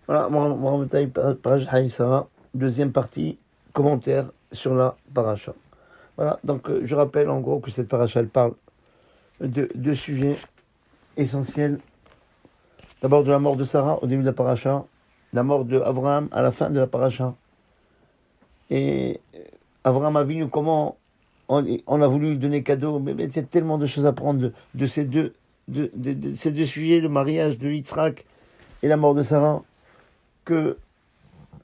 Voilà, Mohamed Parashat Haïsara, deuxième partie, commentaire sur la paracha. Voilà, donc je rappelle en gros que cette paracha, elle parle de deux sujets essentiels. D'abord de la mort de Sarah au début de la paracha, la mort de Abraham à la fin de la paracha. Et Abraham a vu comment on a voulu lui donner cadeau, mais il y a tellement de choses à prendre de ces deux sujets, le mariage de Yitzhak et la mort de Sarah, que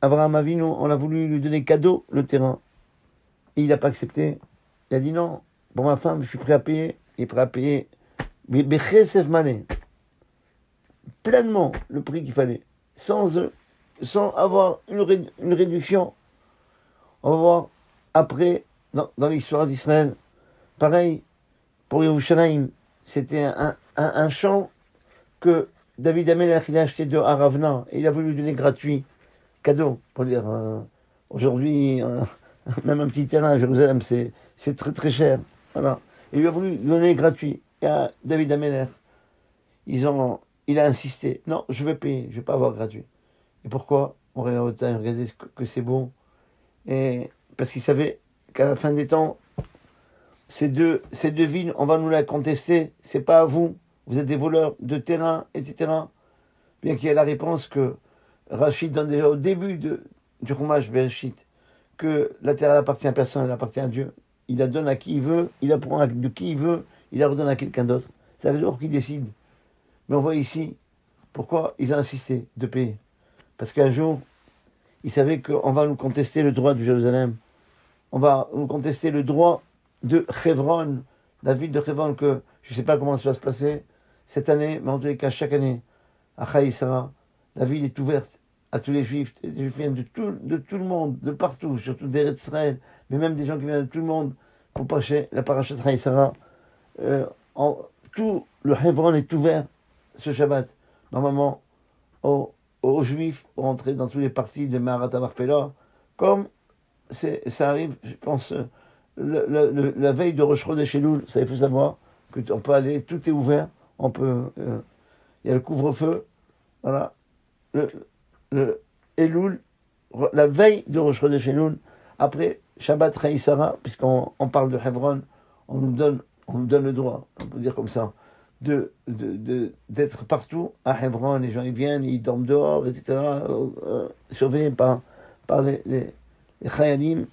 Abraham Avinu, on a voulu lui donner cadeau le terrain. Et il n'a pas accepté. Il a dit non, pour ma femme, je suis prêt à payer. Il est prêt à payer pleinement le prix qu'il fallait, sans avoir une réduction. On va voir après, dans l'histoire d'Israël, pareil, pour Yerushalayim, c'était un champ que David Amelech il a acheté de Haravna, et il a voulu lui donner gratuit, cadeau, pour dire, aujourd'hui, même un petit terrain à Jérusalem, c'est très très cher. Voilà. Et il lui a voulu lui donner gratuit. Et à David Amelech, il a insisté, non, je vais payer, je vais pas avoir gratuit. Et pourquoi? On regardez que c'est bon. Et parce qu'il savait qu'à la fin des temps, ces deux villes, on va nous la contester, c'est pas à vous, vous êtes des voleurs de terrain, etc. Bien qu'il y ait la réponse que Rachid donne déjà au début du Chumash Bereshit, que la terre elle appartient à personne, elle appartient à Dieu. Il la donne à qui il veut, il la prend de qui il veut, il la redonne à quelqu'un d'autre. C'est le jour qui décide. Mais on voit ici, pourquoi ils ont insisté de payer. Parce qu'un jour, ils savaient qu'on va nous contester le droit de Jérusalem. On va nous contester le droit de Hebron, la ville de Hebron, que je ne sais pas comment ça va se passer cette année, mais en tous les cas, chaque année, à Haïsara, la ville est ouverte à tous les Juifs. Les Juifs viennent de tout le monde, de partout, surtout d'Eretz Israël, mais même des gens qui viennent de tout le monde pour passer la parachat Haïsara. Tout le Hebron est ouvert ce Shabbat. Normalement, aux Juifs pour entrer dans tous les parties de Maharat Avarpela, comme ça arrive, je pense, la veille de Rosh Chodesh Elul, ça il faut savoir qu'on peut aller, tout est ouvert, on peut, il y a le couvre-feu, voilà, le Elul, la veille de Rosh Chodesh Elul, après Shabbat Haïsara, puisqu'on parle de Hebron, on nous donne le droit, on peut dire comme ça, d'être partout à Hebron. Les gens ils viennent, ils dorment dehors, etc., surveillés par les Chayalim,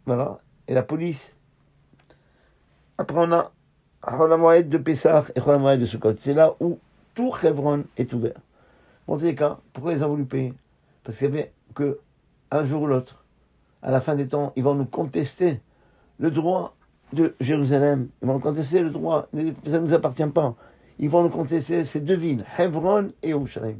voilà, et la police. Après on a Chol HaMoed de Pessah et Chol HaMoed de Sukkot. C'est là où tout Hebron est ouvert. Bon, en tous les cas, pourquoi ils ont voulu payer? Parce qu'il y avait que un jour ou l'autre, à la fin des temps, ils vont nous contester le droit de Jérusalem. Ils vont nous contester le droit, ça ne nous appartient pas. Ils vont nous contester ces deux villes, Hebron et Yerushalayim.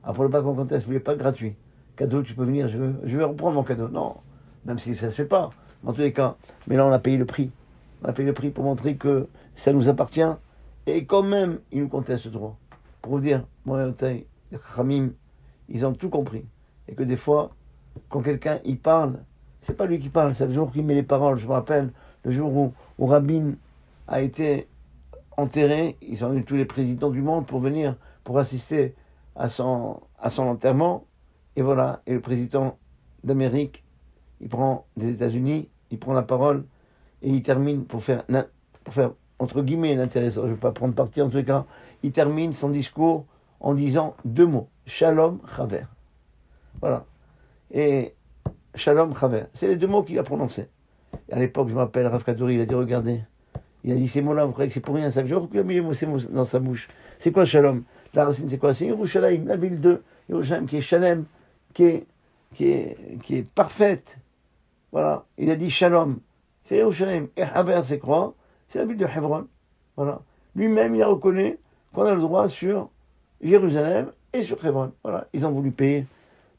Après le pas qu'on conteste, vous voulez pas gratuit. Cadeau, tu peux venir, je vais reprendre mon cadeau. Non, même si ça ne se fait pas, dans tous les cas. Mais là, on a payé le prix. On a payé le prix pour montrer que ça nous appartient. Et quand même, ils nous contestent ce droit. Pour vous dire, moi, les Khamim, ils ont tout compris. Et que des fois, quand quelqu'un il parle, c'est pas lui qui parle, c'est le jour qui met les paroles. Je me rappelle, le jour où Rabin a été enterré, ils ont eu tous les présidents du monde pour venir, pour assister à son enterrement. Et voilà, et le président d'Amérique, il prend des États-Unis, il prend la parole et il termine pour faire entre guillemets l'intéressant. Je ne vais pas prendre parti en tout cas. Il termine son discours en disant deux mots, Shalom Chaver. Voilà. Et Shalom Chaver, c'est les deux mots qu'il a prononcés. Et à l'époque, je me rappelle, Rav Kadouri, il a dit regardez, il a dit ces mots-là, vous croyez que c'est pour rien? Ça fait jour qu'il a mis ces mots dans sa bouche. C'est quoi Shalom? La racine, c'est quoi? C'est Yerushalayim, la ville de Yerushalayim, qui est Shalem, qui est parfaite. Voilà. Il a dit Shalom. C'est Yerushalayim. Et Haber, c'est quoi? C'est la ville de Hebron. Voilà. Lui-même, il a reconnu qu'on a le droit sur Jérusalem et sur Hebron. Voilà. Ils ont voulu payer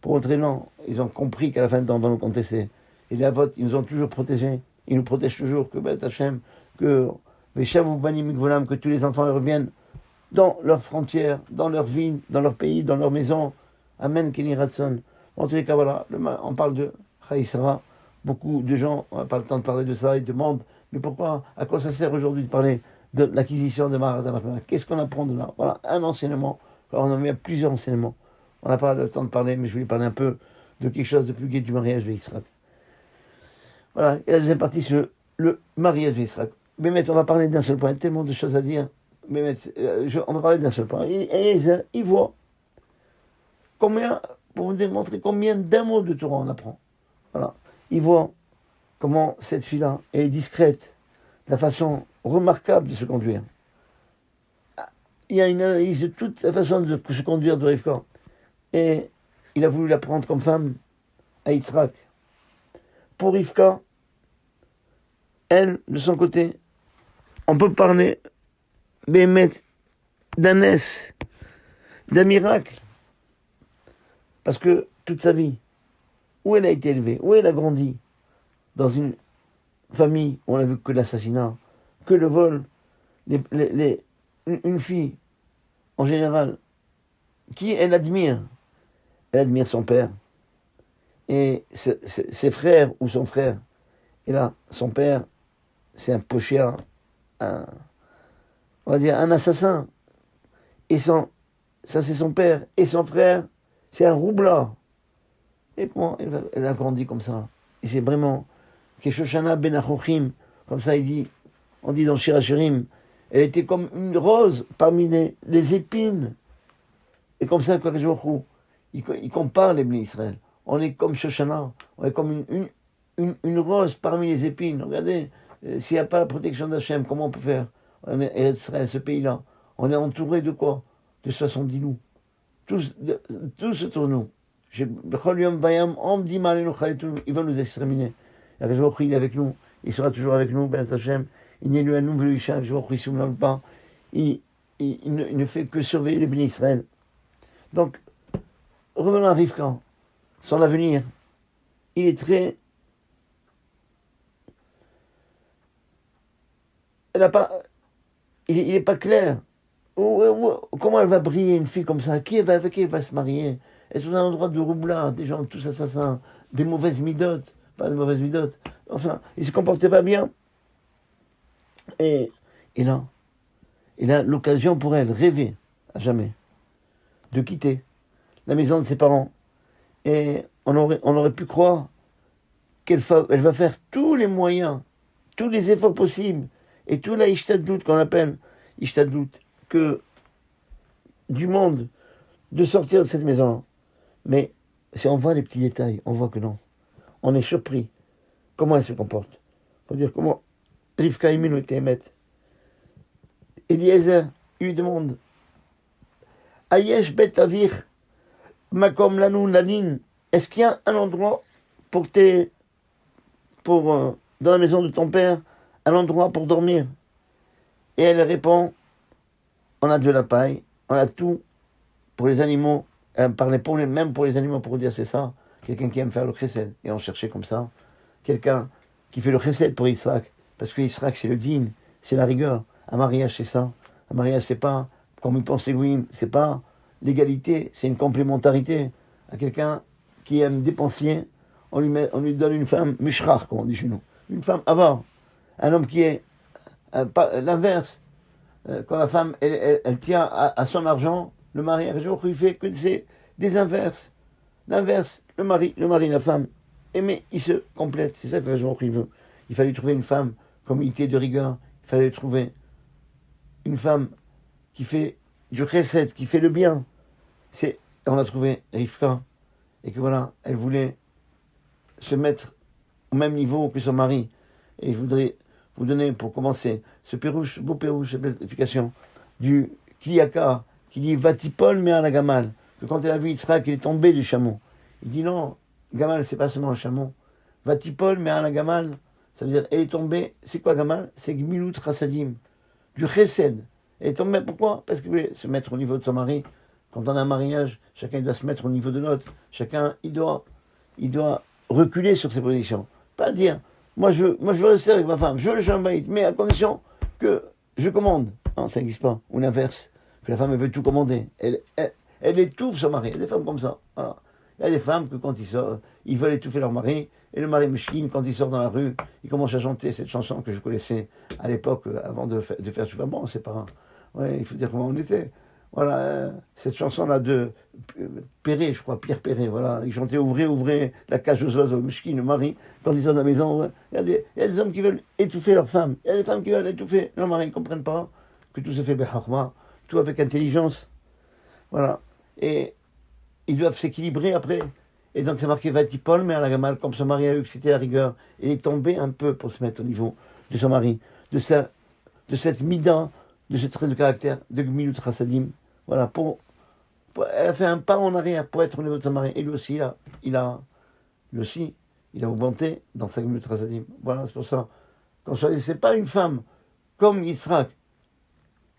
pour entrer. Non. Ils ont compris qu'à la fin de temps, on va nous contester. Et les votes, ils nous ont toujours protégés. Ils nous protègent toujours. Que Beth Hashem, que que tous les enfants reviennent dans leurs frontières, dans leur ville, dans leur pays, dans leur maison. Amen, Kenny Ratson. En tous les cas, voilà, on parle de Haïsara. Beaucoup de gens, on n'a pas le temps de parler de ça, ils demandent, mais pourquoi, à quoi ça sert aujourd'hui de parler de l'acquisition de Maharat Avarpela? Qu'est-ce qu'on apprend de là? Voilà, un enseignement Alors, on en met plusieurs enseignements. On n'a pas le temps de parler, mais je voulais parler un peu de quelque chose de plus gai du mariage de Yitzhak. Voilà, et la deuxième partie, c'est le mariage de Yitzhak. Mais on va parler d'un seul point, il y a tellement de choses à dire. Mais on va parler d'un seul point. Et il voit combien, pour vous démontrer combien d'un mot de Torah on apprend. Voilà, il voit comment cette fille-là, elle est discrète, la façon remarquable de se conduire. Il y a une analyse de toute la façon de se conduire de Rivka. Et il a voulu la prendre comme femme à Yitzhak. Pour Rivka, elle, de son côté, on peut parler d'un d'un miracle. Parce que toute sa vie, où elle a été élevée, où elle a grandi, dans une famille où on n'a vu que l'assassinat, que le vol, une fille, en général, qui elle admire son père, et ses frères ou son frère. Et là, son père, c'est un pocheur, on va dire un assassin. Et ça c'est son père. Et son frère, c'est un roublard. Et comment elle a grandi comme ça. Et c'est vraiment, Keshoshana ben Achochim, comme ça on dit dans Shir HaShirim, elle était comme une rose parmi les épines. Et comme ça, il compare les Bnei Israël. On est comme Shoshana, on est comme une rose parmi les épines. Regardez, s'il n'y a pas la protection d'Hachem, comment on peut faire? On est Eretz Israël, ce pays-là. On est entouré de quoi? De 70 loups. Tous autour de nous. Il va nous exterminer. Il est avec nous. Il sera toujours avec nous, Ben Hachem. Il n'est lui à nous, il ne fait que surveiller les bénis Israël. Donc, revenons à Rivka. Son avenir, il est très. Il n'est pas clair. Comment elle va briller, une fille comme ça? Avec qui elle va se marier? Est-ce qu'on a un endroit de roublard, des gens tous assassins, des mauvaises midotes? Pas de mauvaises midotes. Enfin, ils se comportaient pas bien. Et là, il a l'occasion pour elle, rêver à jamais, de quitter la maison de ses parents. Et on aurait pu croire elle va faire tous les moyens, tous les efforts possibles, et tout la ishtadlout qu'on appelle ishtadlout, que du monde, de sortir de cette maison. Mais si on voit les petits détails, on voit que non. On est surpris. Comment elle se comporte? Faut dire comment Rivka Imenu était émette. Eliezer, il lui demande Ayesh bet avir makom lanu lanin. Est-ce qu'il y a un endroit dans la maison de ton père, un endroit pour dormir? Et elle répond on a de la paille, on a tout pour les animaux. Elle parlait même pour les animaux, pour dire c'est ça. Quelqu'un qui aime faire le chesed. Et on cherchait comme ça. Quelqu'un qui fait le chesed pour Yitzhak. Parce que Yitzhak, c'est le din, c'est la rigueur. Un mariage, c'est ça. Un mariage, c'est pas, comme ils pensent les Goïm, c'est pas l'égalité, c'est une complémentarité. À quelqu'un qui aime dépensier, on lui donne une femme mushrach, comme on dit chez nous. Une femme avare. Un homme qui est l'inverse. Quand la femme, elle tient à son argent, le mari, un jour, il fait que c'est des inverses. L'inverse, le mari, la femme. Mais il se complète. C'est ça que le jour il veut. Il fallait trouver une femme comme unité de rigueur. Il fallait trouver une femme qui fait du chesed, qui fait le bien. On a trouvé Rivka. Et que voilà, elle voulait se mettre au même niveau que son mari. Et je voudrais vous donner, pour commencer, ce beau pérouche, cette explication du Kliyaka, qui dit Vatipol me'al Gamal, que quand elle a vu Yitzhak, il est tombé du chameau. Il dit non, Gamal, c'est pas seulement un chameau. Vatipol me'al Gamal, ça veut dire, elle est tombée, c'est quoi Gamal? C'est Gmilut Chassadim, du Chesed. Elle est tombée, pourquoi? Parce qu'elle voulait se mettre au niveau de son mari. Quand on a un mariage, chacun doit se mettre au niveau de l'autre. Chacun, il doit reculer sur ses positions. Pas dire, moi je veux rester avec ma femme, je veux le chambaït, mais à condition que je commande. Non, ça n'existe pas. Ou l'inverse, que la femme elle veut tout commander. Elle étouffe son mari. Il y a des femmes comme ça. Voilà. Il y a des femmes que quand ils sortent, ils veulent étouffer leur mari. Et le mari mouchkine, quand il sort dans la rue, il commence à chanter cette chanson que je connaissais à l'époque, avant de faire Chouva. Bon, c'est pas... Ouais, il faut dire comment on était. Voilà, cette chanson-là de Perret, je crois, Pierre Perret, voilà, il chantait ouvrez, ouvrez la cage aux oiseaux, Mishkin, le mari, quand ils sont dans la maison, ouais, il y a des hommes qui veulent étouffer leur femme, il y a des femmes qui veulent étouffer leur mari, ils ne comprennent pas que tout se fait behachma, tout avec intelligence, voilà, et ils doivent s'équilibrer après, et donc c'est marqué Vatipol, mais à la gamal, comme son mari a eu que c'était la rigueur, il est tombé un peu pour se mettre au niveau de son mari, de cette mida, de ce trait de caractère, de Gmilut Chassadim, voilà, elle a fait un pas en arrière pour être au niveau de sa mari. Et lui aussi, lui aussi, il a augmenté dans sa Gmilut Chassadim. Voilà, c'est pour ça. Quand c'est pas une femme comme Yitzhak,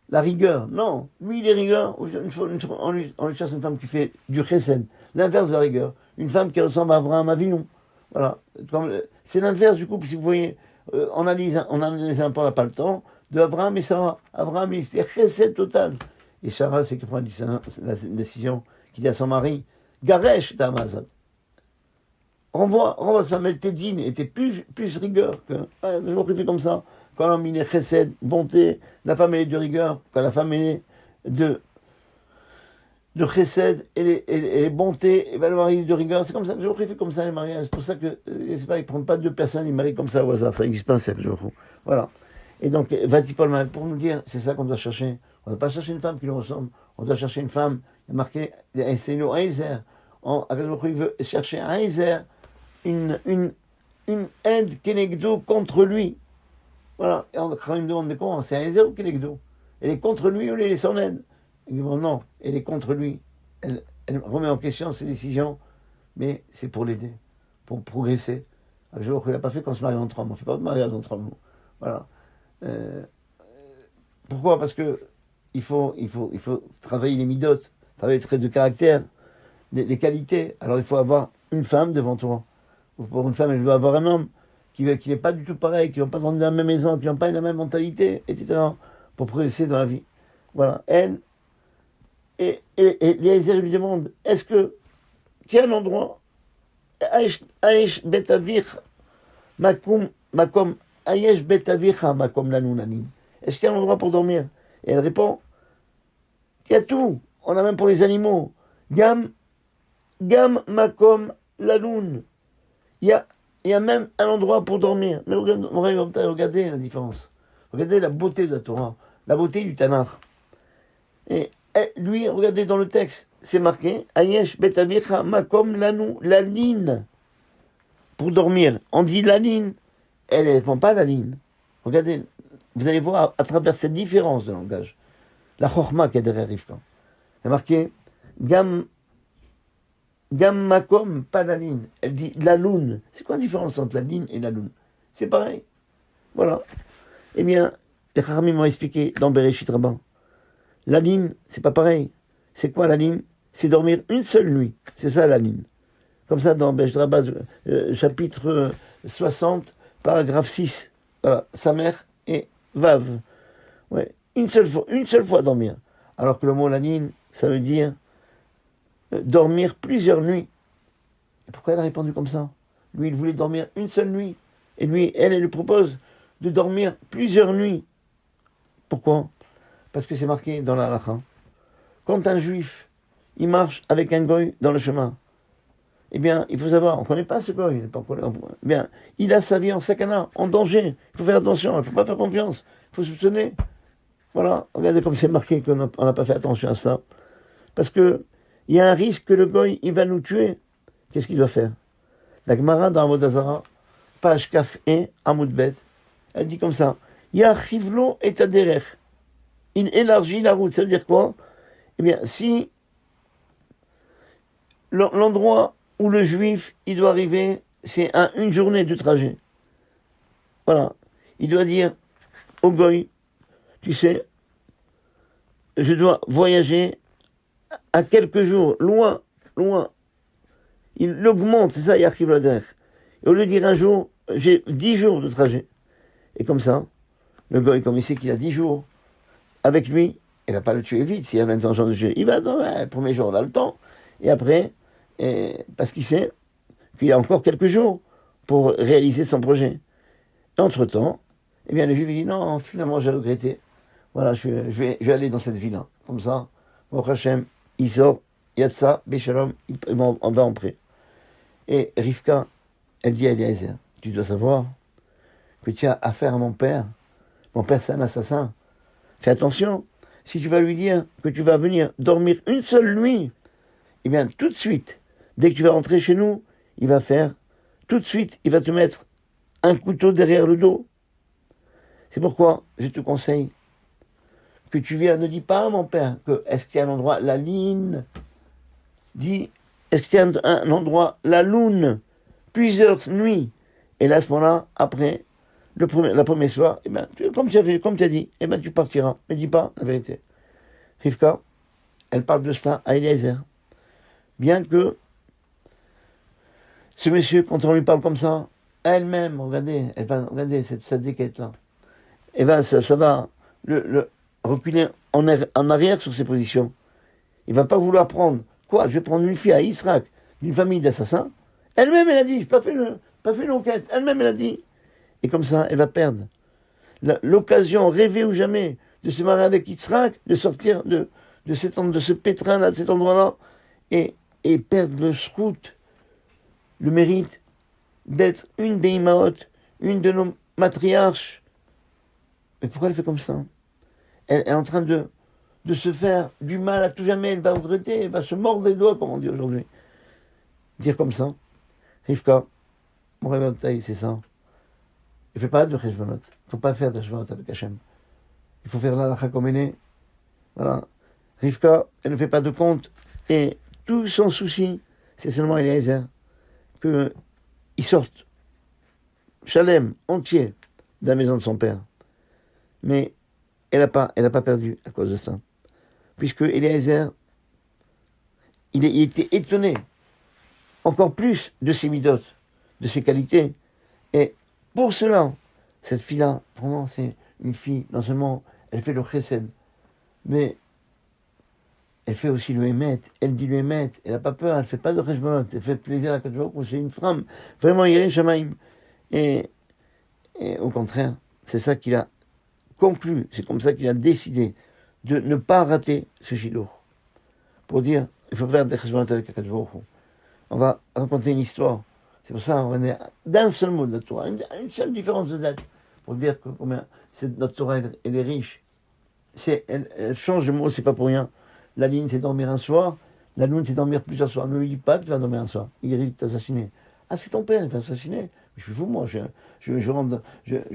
la rigueur, non. Lui, il est rigueur, on lui cherche une femme qui fait du chesed, l'inverse de la rigueur. Une femme qui ressemble à Abraham Avinu. Voilà. C'est l'inverse du couple, si vous voyez, on analyse un peu, on n'a pas le temps, de Abraham et Sarah. Abraham, il c'est chesed total. Et Sarah, c'est qui prend la décision, qui dit à son mari, Garesh Tamazat. Renvoie sa femme, elle était digne, était plus rigueur que. Je me fait comme ça. Quand l'homme il est chesed, bonté, la femme elle est de rigueur. Quand la femme elle est de chesed et bonté, et ben le mari est de rigueur. C'est comme ça que je fait comme ça les mariages. C'est pour ça que, c'est pas, ils ne prennent pas deux personnes, ils marient comme ça au hasard. Ça n'existe pas un cercle, je trouve. Voilà. Et donc, Vatipol mal, pour nous dire, c'est ça qu'on doit chercher. On ne doit pas chercher une femme qui nous ressemble. On doit chercher une femme, il y a marqué, c'est nous, Heiser. Il veut chercher un Heiser, une aide Kenegdo contre lui. Voilà. Et on me demande, mais comment? C'est Heiser ou Kenegdo? Elle est contre lui ou elle est son aide? Il dit, bon, non, elle est contre lui. Elle remet en question ses décisions, mais c'est pour l'aider, pour progresser. Il n'a pas fait qu'on se marie en 3 mois. On ne fait pas de mariage en 3 mois. Voilà. Pourquoi? Parce que il faut travailler les midotes, travailler les traits de caractère, les qualités. Alors il faut avoir une femme devant toi. Pour une femme, elle doit avoir un homme qui n'est pas du tout pareil, qui n'ont pas grandi dans la même maison, qui n'ont pas la même mentalité, etc. Pour progresser dans la vie. Voilà. Elle, et Eliezer lui demande, est-ce que, quel endroit, Aesh Betavir, Makom, Ayesh Betavicha, Makom Lanunanim. Est-ce qu'il y a un endroit pour dormir? Et elle répond, il y a tout. On a même pour les animaux. Gam Makom Lanun. Il y a même un endroit pour dormir. Mais regardez la différence. Regardez la beauté de la Torah, la beauté du Tanakh. Et lui, regardez dans le texte, c'est marqué Ayesh Betavicha Makom Lanu, Lanin. Pour dormir. On dit Lanin. Elle ne répond pas Lanin. Regardez, vous allez voir à travers cette différence de langage, la chorma qui est derrière Rivka. C'est marqué Gam Makom, pas la ligne. Elle dit la lune. C'est quoi la différence entre la ligne et la lune? C'est pareil. Voilà. Eh bien, les Chachamim m'ont expliqué dans Bereshit Rabbah. La ligne, c'est pas pareil. C'est quoi la ligne? C'est dormir une seule nuit. C'est ça la ligne. Comme ça, dans Bereshit Rabbah, chapitre 60, paragraphe 6. Voilà. Sa mère et Vav. Ouais. Une seule fois dormir. Alors que le mot la ligne, ça veut dire dormir plusieurs nuits. Et pourquoi elle a répondu comme ça? Lui, il voulait dormir une seule nuit. Et lui, elle lui propose de dormir plusieurs nuits. Pourquoi? Parce que c'est marqué dans la halakha. Quand un juif, il marche avec un goy dans le chemin, eh bien, il faut savoir, on ne connaît pas ce goy. Bien, il a sa vie en sakana, en danger. Il faut faire attention, il ne faut pas faire confiance. Il faut soupçonner. Voilà, regardez comme c'est marqué qu'on n'a pas fait attention à ça. Parce que il y a un risque que le goy, il va nous tuer. Qu'est-ce qu'il doit faire? La Gemara dans Avodah Zarah, page Kaf et Amoud Bet, elle dit comme ça, Ya chivlo et aderech. Il élargit la route. Ça veut dire quoi? Eh bien, si l'endroit où le juif, il doit arriver, c'est une journée de trajet. Voilà. Il doit dire au goy, tu sais, je dois voyager à quelques jours, loin. Il augmente, c'est ça, Yachiv Lader. Et au lieu de dire un jour, j'ai 10 jours de trajet. Et comme ça, le goy, comme il sait qu'il a 10 jours, avec lui, il ne va pas le tuer vite s'il y a l'intention de tuer. Il va dans le premier jour, on a le temps. Et après, parce qu'il sait qu'il a encore quelques jours pour réaliser son projet. Entre-temps, le juif dit, non, finalement, j'ai regretté. Voilà, je vais aller dans cette ville-là. Comme ça, Baruch Hashem, il sort, Yatsa, Beshalom, on va en prêt. Et Rivka, elle dit à Eliezer, tu dois savoir que tu as affaire à mon père c'est un assassin. Fais attention, si tu vas lui dire que tu vas venir dormir une seule nuit, eh bien tout de suite, dès que tu vas rentrer chez nous, il va faire, tout de suite, il va te mettre un couteau derrière le dos. C'est pourquoi je te conseille que tu viens, ne dis pas à mon père que est-ce qu'il y a un endroit, la ligne, dis est-ce qu'il y a un endroit, la lune, plusieurs nuits. Et là, à ce moment-là, après, la première soir, eh ben, comme tu as dit, eh ben, tu partiras. Ne dis pas la vérité. Rivka, elle parle de cela à Eliezer. Bien que ce monsieur, quand on lui parle comme ça, elle-même, regardez cette déquête-là. Et ben, ça va le reculer en arrière sur ses positions. Il va pas vouloir prendre. Quoi? Je vais prendre une fille à Israël, d'une famille d'assassins. Elle-même, elle a dit, je n'ai pas fait une enquête. Elle-même, elle a dit. Et comme ça, elle va perdre l'occasion rêvée ou jamais de se marier avec Yitzhak, de sortir de ce pétrin-là, de cet endroit-là, et perdre le shrout, le mérite d'être une des imaot, une de nos matriarches. Mais pourquoi elle fait comme ça? Elle est en train de se faire du mal à tout jamais, elle va regretter, elle va se mordre les doigts, comme on dit aujourd'hui. Dire comme ça, Rivka, mon rêve de taille, c'est ça. Il ne fait pas de cheshbonot. Il ne faut pas faire de cheshbonot avec Hachem. Il faut faire la halakha comme elle est. Voilà. Rivka, elle ne fait pas de compte. Et tout son souci, c'est seulement Eliezer, qu'il sorte, Shalem, entier, de la maison de son père. Mais elle n'a pas perdu à cause de ça. Puisque Eliezer, il était étonné, encore plus de ses midotes, de ses qualités. Et pour cela, cette fille-là, vraiment, c'est une fille, non seulement elle fait le chesed, mais elle fait aussi le émet, elle dit le émet, elle n'a pas peur, elle ne fait pas de cheshbonot, elle fait plaisir à Kadosh, c'est une femme, vraiment, Yireh Shamayim. Et au contraire, c'est ça qu'il a conclu, c'est comme ça qu'il a décidé de ne pas rater ce shidour. Pour dire, il faut faire des cheshbonot avec Kadosh. On va raconter une histoire. C'est pour ça qu'on est d'un seul mot de la Torah, une seule différence de date, pour dire que combien notre Torah elle est riche. Elle change de mot, c'est pas pour rien. La ligne, c'est dormir un soir, la lune, c'est dormir plusieurs soirs. Ne lui dis pas que tu vas dormir un soir. Il risque de t'assassiner. Ah, c'est ton père, il va t'assassiner. Je suis fou, moi. Je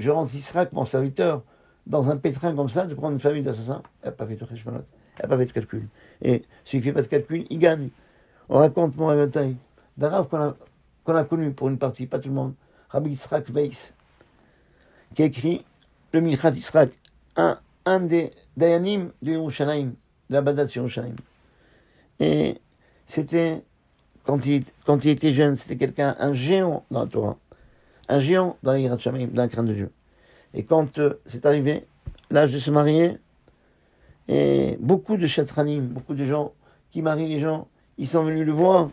rentre Israël, mon serviteur, dans un pétrin comme ça, de prendre une famille d'assassins. Elle n'a pas fait de cheshbonot. Elle n'a pas fait de calcul. Et celui qui ne fait pas de calcul, il gagne. On raconte mon Rav d'Arav qu'on a connu pour une partie, pas tout le monde, Rabbi Yitzhak Weiss, qui a écrit le Milchat Yitzhak, un des Dayanim de Yerushalayim, de la Badat sur Yerushalayim. Et c'était, quand il était jeune, c'était un géant dans la Torah, un géant dans l'Yirat Shamayim, dans la crainte de Dieu. Et quand c'est arrivé, l'âge de se marier, et beaucoup de chatranim, beaucoup de gens qui marient les gens, ils sont venus le voir.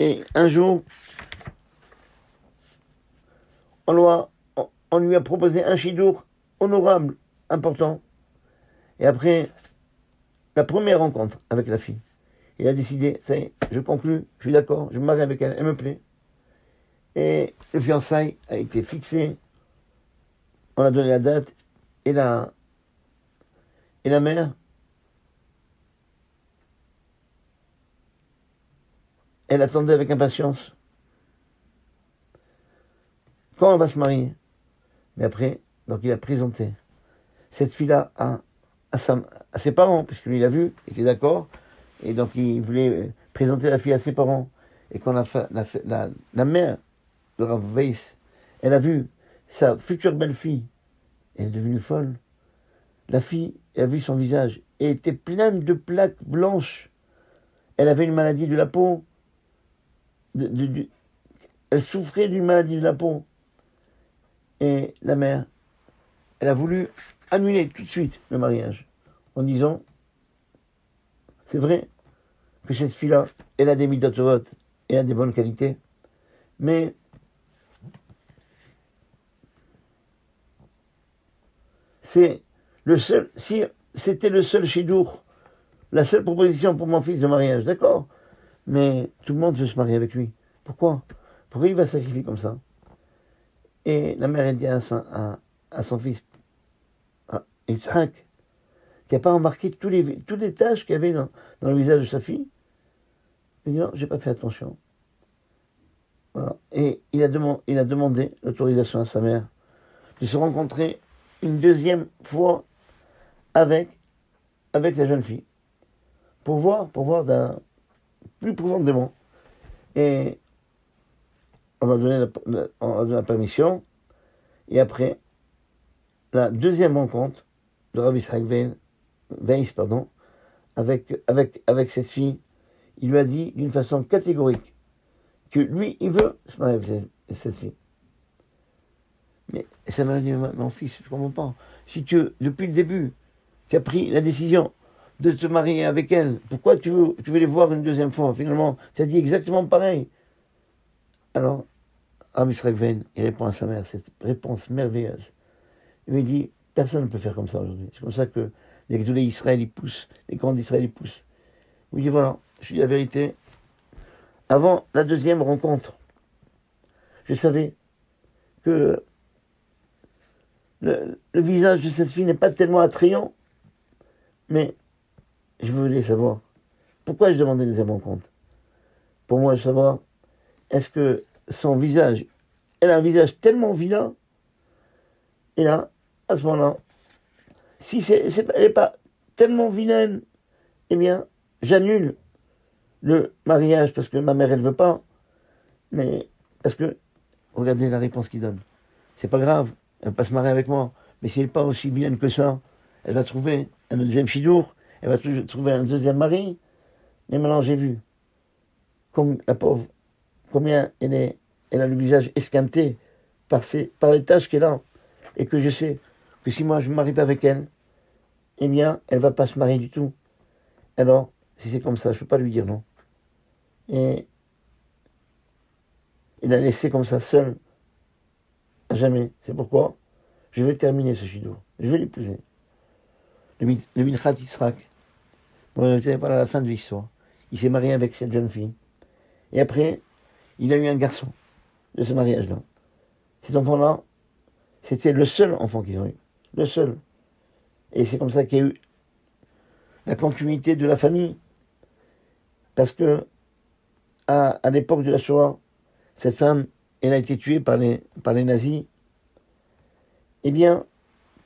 Et un jour, on lui a proposé un shidour honorable, important. Et après la première rencontre avec la fille, il a décidé, ça y est, je conclus, je suis d'accord, je me marie avec elle, elle me plaît. Et le fiançailles a été fixé, on a donné la date, et la mère, elle attendait avec impatience. Quand on va se marier? Mais après, donc il a présenté cette fille-là à ses parents, puisque lui il a vu, il était d'accord, et donc il voulait présenter la fille à ses parents. Et quand la mère de Rav Weiss, elle a vu sa future belle-fille, elle est devenue folle. La fille, elle a vu son visage, et était pleine de plaques blanches. Elle avait une maladie de la peau. Elle souffrait d'une maladie de la peau. Et la mère, elle a voulu annuler tout de suite le mariage, en disant, c'est vrai que cette fille-là, elle a des midotovot, elle a des bonnes qualités, mais c'est le seul, si c'était le seul shidour la seule proposition pour mon fils de mariage, d'accord. Mais tout le monde veut se marier avec lui. Pourquoi? Pourquoi il va sacrifier comme ça? Et la mère, elle dit à son fils, à Yitzhak, qui n'a pas remarqué toutes les taches qu'il y avait dans le visage de sa fille. Il dit non, j'ai pas fait attention. Voilà. Et il a demandé l'autorisation à sa mère de se rencontrer une deuxième fois avec la jeune fille. Pour voir d'un plus profondément. Et on a donné la permission. Et après, la deuxième rencontre de Rabbi Yitzhak Weiss, avec cette fille, il lui a dit d'une façon catégorique que lui, il veut se marier avec cette fille. Mais ça m'a dit, mon fils, je ne comprends pas. Si depuis le début, tu as pris la décision de te marier avec elle, pourquoi tu veux les voir une deuxième fois? Finalement, tu as dit exactement pareil. Alors, Rabbi Yitzhak Weiss, il répond à sa mère, cette réponse merveilleuse. Il lui dit, personne ne peut faire comme ça aujourd'hui. C'est comme ça que les Gdoulé Israël, ils poussent, les grands d'Israël, ils poussent. Il lui dit, voilà, je dis la vérité. Avant la deuxième rencontre, je savais que le visage de cette fille n'est pas tellement attrayant, mais je voulais savoir pourquoi je demandais une deuxième rencontre. Pour moi, savoir, est-ce que son visage, elle a un visage tellement vilain, et là, à ce moment-là, si elle n'est pas tellement vilaine, eh bien, j'annule le mariage parce que ma mère, elle veut pas. Mais, parce que, regardez la réponse qu'il donne. C'est pas grave, elle va pas se marier avec moi. Mais si elle n'est pas aussi vilaine que ça, elle va trouver un deuxième chidour, elle va trouver un deuxième mari. Mais maintenant, j'ai vu, comme la pauvre, combien elle a le visage esquinté par les tâches qu'elle a. Et que je sais que si moi je ne me marie pas avec elle, eh bien, elle va pas se marier du tout. Alors, si c'est comme ça, je peux pas lui dire non. Et il a laissé comme ça seul, à jamais. C'est pourquoi je vais terminer ce chidour. Je vais l'épouser. Le Minchat Yitzhak. Bon, c'est pas la fin de l'histoire. Il s'est marié avec cette jeune fille. Et après, il a eu un garçon de ce mariage-là. Cet enfant-là, c'était le seul enfant qu'ils ont eu. Le seul. Et c'est comme ça qu'il y a eu la continuité de la famille. Parce que, à l'époque de la Shoah, cette femme, elle a été tuée par les nazis. Eh bien,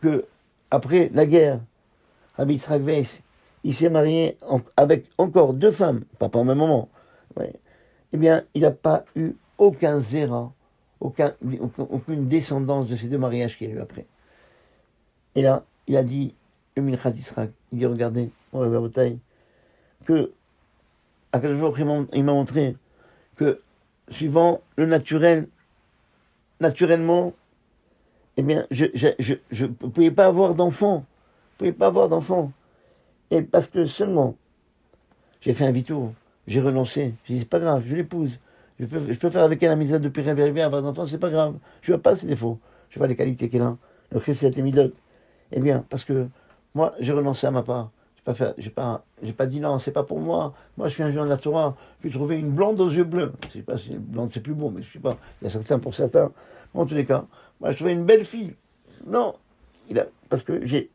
que après la guerre, Rabbi Yitzhak Weiss, il s'est marié avec encore deux femmes, pas au même moment. Ouais. Eh bien, il n'a pas eu aucun zéra, aucune descendance de ces deux mariages qu'il a eu après. Et là, il a dit, le Minchat Yitzhak, il dit, regardez, que à quel jour il m'a montré que suivant le naturellement, eh bien, je ne pouvais pas avoir d'enfant. Je ne pouvais pas avoir d'enfant. Et parce que seulement, j'ai fait un vitour, j'ai renoncé. J'ai dit, c'est pas grave, je l'épouse. Je peux faire avec elle la mise de Péré Véribien, avoir d'enfants, c'est pas grave. Je ne vois pas ses défauts. Je vois les qualités qu'elle a. Le Chesed et Midot. Eh bien, parce que moi, j'ai renoncé à ma part. J'ai pas dit non, c'est pas pour moi. Moi, je suis un jeune de la Torah. Je vais trouver une blonde aux yeux bleus. Je sais pas si blonde c'est plus beau, mais je sais pas. Il y a certains pour certains. En tous les cas, moi, je trouvais une belle fille. Non, parce que j'ai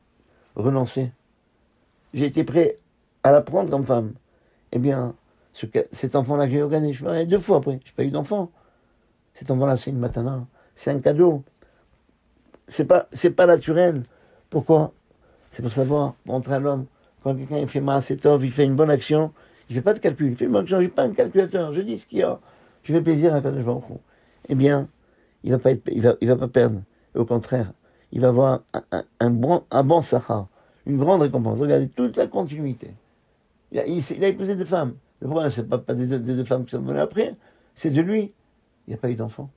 renoncé. J'ai été prêt à la prendre comme femme. Eh bien, cet enfant-là que j'ai organisé, je l'ai deux fois après. Je n'ai pas eu d'enfant. Cet enfant-là, c'est une matana. C'est un cadeau. C'est pas naturel. Pourquoi? C'est pour savoir, montrer à l'homme. Quand quelqu'un il fait maasetov, il fait une bonne action, il ne fait pas de calcul, il fait une bonne action, je ne suis pas un calculateur, je dis ce qu'il y a, je fais plaisir à Kadosh Baruch Hu. Eh bien, il va pas perdre. Et au contraire, il va avoir un bon sachar, une grande récompense. Regardez toute la continuité. Il a épousé deux femmes. Le problème, c'est pas des deux femmes qui sont venues après, c'est de lui. Il n'y a pas eu d'enfant.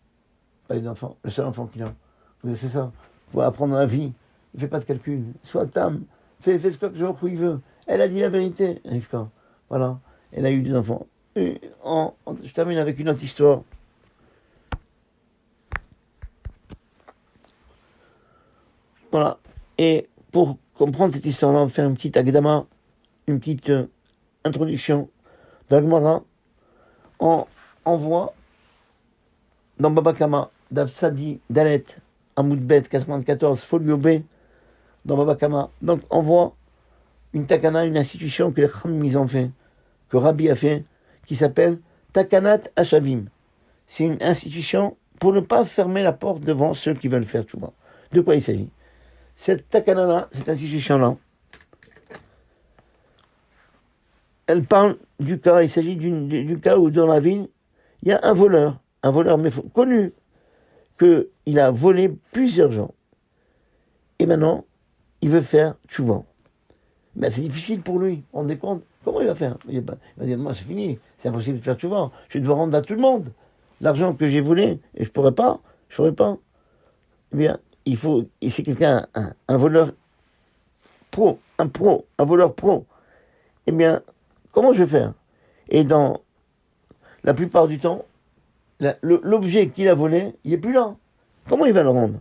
Pas eu d'enfant. Le seul enfant qu'il a. C'est ça. Il faut apprendre la vie. Il ne fait pas de calcul. Sois tam. Fais ce que il veut. Elle a dit la vérité, Rivka. Voilà. Elle a eu des enfants. Je termine avec une autre histoire. Voilà. Et pour comprendre cette histoire-là, on va faire une petite agdama, une petite introduction d'Agmara. On voit dans Baba Kama, Davsadi, Dalet, Amoudbet, 94, Folio B, dans Baba Kama. Donc on voit une takana, une institution que les Khamim ont fait, que Rabbi a fait, qui s'appelle Takanat Hashavim. C'est une institution pour ne pas fermer la porte devant ceux qui veulent faire tchouva. De quoi il s'agit? Cette takana-là, cette institution-là, elle parle du cas, il s'agit du cas où dans la ville, il y a un voleur mais connu, qu'il a volé plusieurs gens. Et maintenant, il veut faire tchouva. Ben, c'est difficile pour lui, on est compte. Comment il va faire? Il va dire, moi c'est fini, c'est impossible de faire tchouva. Je dois rendre à tout le monde l'argent que j'ai volé, et je ne pourrais pas. Eh bien, il faut, et c'est quelqu'un, un voleur un voleur pro. Eh bien, comment je vais faire? Et dans la plupart du temps, l'objet qu'il a volé, il n'est plus là. Comment il va le rendre?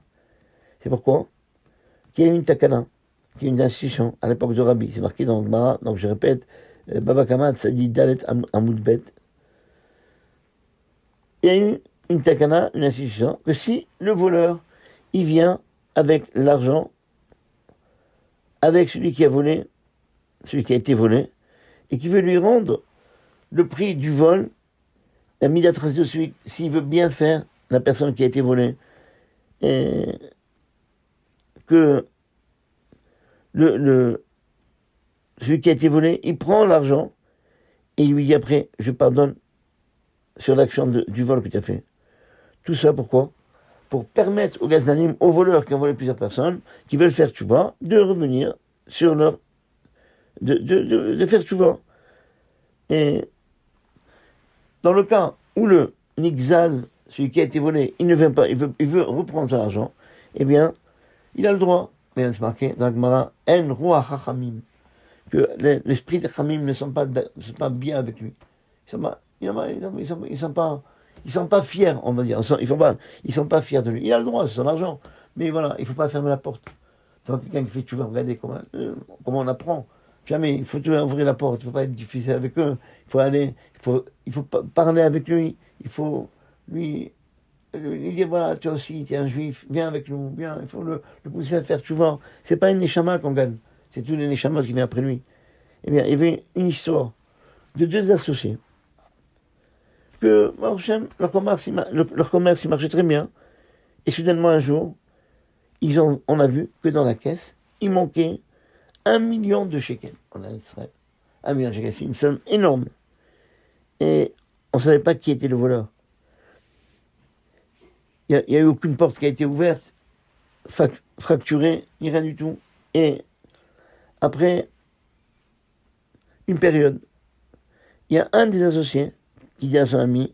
C'est pourquoi qu'il y a une takana, qui est une institution à l'époque de Rabbi. C'est marqué dans le Gemara, donc je répète, Baba Kama, ça dit Dalet Amoudbet. Il y a eu une takana, une institution, que si le voleur, il vient avec l'argent, avec celui qui a volé, celui qui a été volé, et qui veut lui rendre le prix du vol, la midatras de celui, s'il veut bien faire la personne qui a été volée, et que celui qui a été volé, il prend l'argent, et il lui dit après, je pardonne sur l'action du vol que tu as fait. Tout ça pourquoi? Pour permettre aux gazdanim, aux voleurs qui ont volé plusieurs personnes, qui veulent faire tchouva, de revenir sur leur... de faire tchouva. Et dans le cas où le nixal, celui qui a été volé, il ne vient pas, il veut reprendre son argent, eh bien, il a le droit. Mais c'est marqué dans la Gemara, En Roi Chachamim, que l'esprit des Chachamim ne sont pas bien avec lui. Ils sont pas fiers, on va dire. Ils sont pas fiers de lui. Il a le droit, c'est son argent. Mais voilà, il faut pas fermer la porte. Quelqu'un qui fait, tu vas regarder comment on apprend. Jamais, il faut toujours ouvrir la porte. Il faut pas être difficile avec eux. Il faut aller, il faut parler avec lui. Il faut lui dire, voilà, toi aussi, tu es un juif, viens avec nous, viens. Il faut le pousser à faire tchouva. C'est pas une neshama qu'on gagne. C'est tous les neshamas qui viennent après lui. Eh bien, il y avait une histoire de deux associés. Que leur commerce il marchait très bien. Et soudainement un jour, on a vu que dans la caisse, il manquait 1 million de shekels. On a Israël. 1 million de shekels, c'est une somme énorme. Et on ne savait pas qui était le voleur. Il n'y a eu aucune porte qui a été ouverte, fracturée, ni rien du tout. Et après une période, il y a un des associés qui dit à son ami,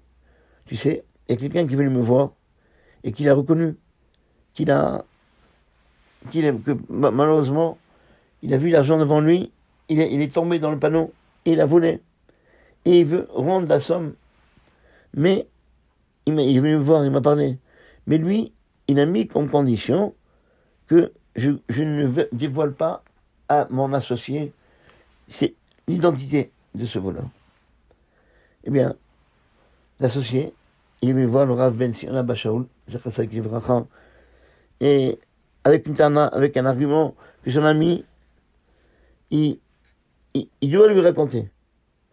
tu sais, il y a quelqu'un qui est venu me voir et qui l'a reconnu, que malheureusement, il a vu l'argent devant lui, il est tombé dans le panneau et il a volé. Et il veut rendre la somme. Mais il est venu me voir, il m'a parlé. Mais lui, il a mis comme condition que je ne dévoile pas à mon associé c'est l'identité de ce voleur. Eh bien, l'associé, il est venu voir le Rav Ben Sirna Bashaoul, et avec un argument que son ami, il doit lui raconter.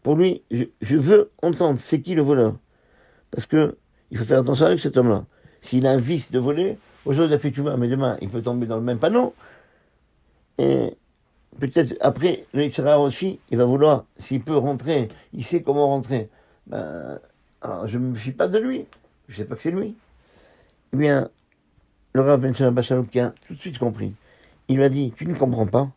Pour lui, je veux entendre c'est qui le voleur. Parce que il faut faire attention avec cet homme-là. S'il a un vice de voler, aujourd'hui il a fait tchouva, mais demain il peut tomber dans le même panneau. Et peut-être après, le Yitzhara aussi, il va vouloir, s'il peut rentrer, il sait comment rentrer. Alors je ne me fie pas de lui. Je ne sais pas que c'est lui. Eh bien, le Rav Ben Shalom Bachalou qui a tout de suite compris. Il lui a dit, tu ne comprends pas.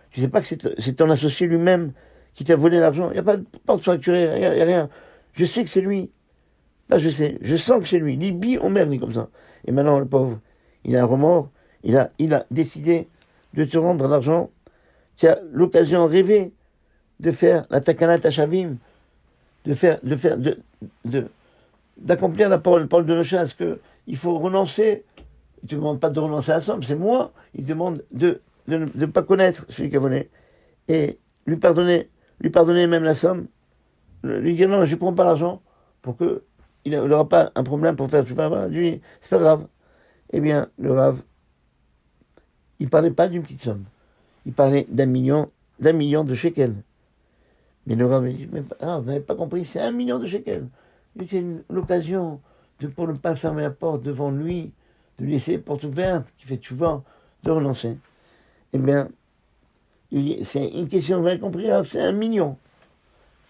Tu ne sais pas que c'est ton associé lui-même qui t'a volé l'argent. Il n'y a pas de porte fracturée, il n'y a rien. Je sais que c'est lui. Là, je sens que c'est lui. Libi, on merde, comme ça. Et maintenant, le pauvre, il a un remords. Il a décidé de te rendre l'argent. Tu as l'occasion rêvée de faire la takana tashavim, d'accomplir la parole de Moshe, est-ce que il faut renoncer. Il ne te demande pas de renoncer à la somme, c'est moi. Il demande de ne pas connaître celui qui a volé. Et lui pardonner même la somme, lui dire non, je ne prends pas l'argent pour que il n'aura pas un problème pour faire, voilà, lui, c'est pas grave. Eh bien, le Rav, il parlait pas d'une petite somme. Il parlait d'1 million de shekels. Mais le Rav, il dit, mais, vous n'avez pas compris, c'est 1 million de shekels. C'est l'occasion pour ne pas fermer la porte devant lui, de lui laisser porte ouverte, qui fait tchouva, de relancer. Eh bien, il dit, c'est une question, vous avez compris, Rav, c'est 1 million.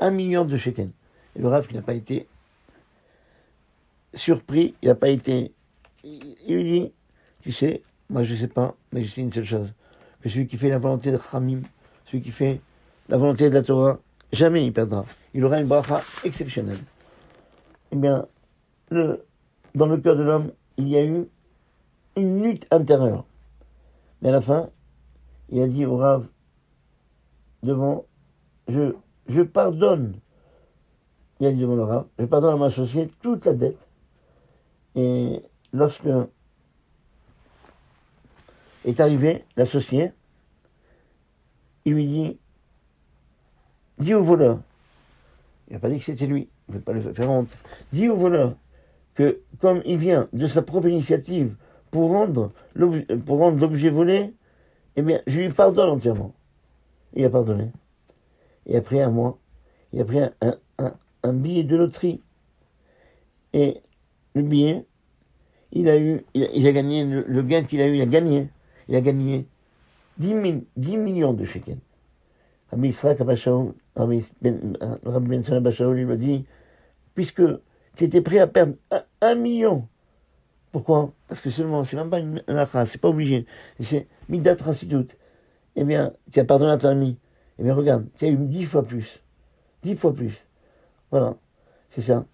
1 million de shekels. Et le Rav, qui n'a pas été surpris, il n'a pas été. Il lui dit, tu sais, moi je sais pas, mais je sais une seule chose, que celui qui fait la volonté de Khamim, celui qui fait la volonté de la Torah, jamais il perdra. Il aura une bracha exceptionnelle. Eh bien, dans le cœur de l'homme, il y a eu une lutte intérieure. Mais à la fin, il a dit au Rav, je pardonne, il a dit devant le Rav, je pardonne à ma associé toute la dette. Et lorsque est arrivé l'associé, il lui dis au voleur, il n'a pas dit que c'était lui, il ne veut pas le faire honte, dis au voleur que comme il vient de sa propre initiative pour rendre l'objet volé, eh bien, je lui pardonne entièrement. Il a pardonné. Et après un mois, il a pris un billet de loterie. Et le billet, il a gagné, le gain qu'il a eu, il a gagné. Il a gagné 10 millions de shekels. Rabbi Israël Abashaoul, Rabbi Ben Salem Abashaoul, il m'a dit, puisque tu étais prêt à perdre 1 million, pourquoi? Parce que seulement, c'est même pas une race, c'est pas obligé, c'est midat rasidut. Eh bien, tu as pardonné à ton ami. Eh bien, regarde, tu as eu 10 fois plus. 10 fois plus. Voilà, c'est ça.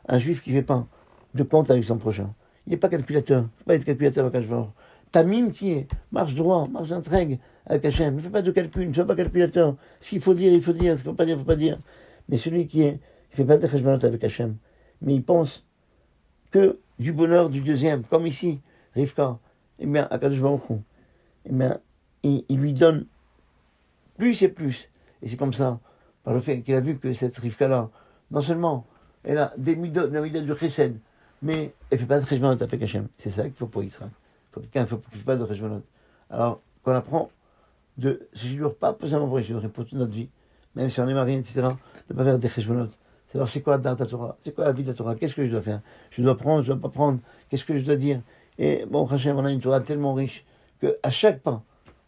Un juif qui ne fait pas de compte avec son prochain. Il n'est pas calculateur. Il ne faut pas être calculateur avec Hachvar. Tamim, tu es. Marche droit, marche d'intrigue avec Hachem. Ne fais pas de calcul, ne sois pas calculateur. S'il faut dire, il faut dire. Ce qu'il ne faut pas dire, il ne faut pas dire. Mais celui qui ne fait pas de cheshbonot avec Hachem, mais il pense que du bonheur du deuxième, comme ici, Rivka, eh bien, Akadosh Baruch Hu, eh bien, il lui donne plus et plus. Et c'est comme ça, par le fait qu'il a vu que cette Rivka-là, non seulement elle a des midot du chesed, mais elle ne fait pas de cheshbonot avec Hachem. C'est ça qu'il faut pour Israël. Il faut quelqu'un qui ne fait pas de cheshbonot. Alors, qu'on apprend de se jure pas seulement pour Israël, pour toute notre vie, même si on est marié, etc., de ne pas faire des cheshbonot. Savoir c'est quoi la Torah, c'est quoi la vie de la Torah, qu'est-ce que je dois faire, je dois prendre, je dois pas prendre, qu'est-ce que je dois dire. Et bon, Hachem, on a une Torah tellement riche qu'à chaque pas,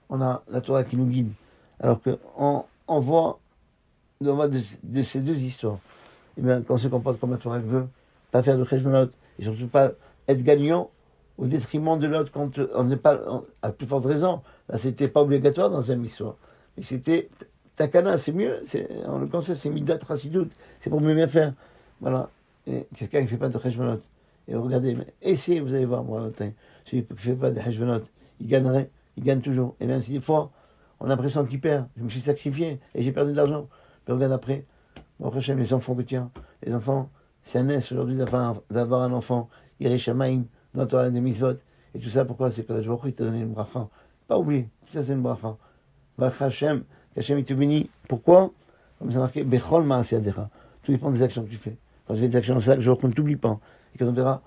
on a la Torah qui nous guide. Alors qu'on voit de ces deux histoires, et bien, quand on se comporte comme la Torah veut, pas faire de cheshbonot, et surtout pas être gagnant au détriment de l'autre quand on n'est pas, à plus forte raison. Là, c'était pas obligatoire dans une histoire, mais c'était takana, c'est mieux, on le conseille, c'est midat rasidut, c'est pour mieux bien faire. Voilà. Et quelqu'un qui ne fait pas de cheshbonot, et regardez, essayez, vous allez voir, moi, celui qui ne fait pas de cheshbonot, il gagnerait, il gagne toujours. Et même si des fois, on a l'impression qu'il perd, je me suis sacrifié et j'ai perdu de l'argent. Mais regarde après, bon, Hachem, les enfants que tu as, les enfants, c'est un S aujourd'hui d'avoir un enfant, Yereshamaim, dans Torah des mitzvot, et tout ça, pourquoi? C'est que je vois qu'il t'a donné une bracha. Pas oublier, tout ça c'est une bracha. Bracha Hachem, qu'Hachem il te bénit. Pourquoi? Comme c'est marqué, Bechol Ma'aseh. Tout dépend des actions que tu fais. Quand tu fais des actions comme ça, je vois qu'on ne t'oublie pas. Et qu'on verra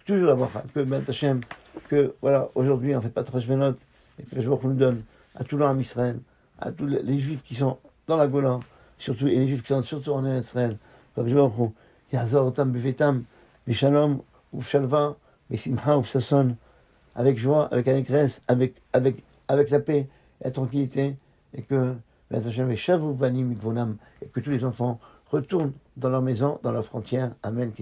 toujours la bracha. Que Ben Hachem, que voilà, aujourd'hui on ne fait pas de cheshbonot, et que je vois qu'on nous donne à tout l'homme Israël, à tous les juifs qui sont dans la Golan, surtout, et les juifs qui sont surtout en Israël, comme je vois qu'on Yazor Otam Bevetam, Beshalom, ou Shalva, Besimha, ou Sasson, avec joie, avec allégresse, avec la paix et la tranquillité, et que et que tous les enfants retournent dans leur maison, dans leurs frontières. Amen.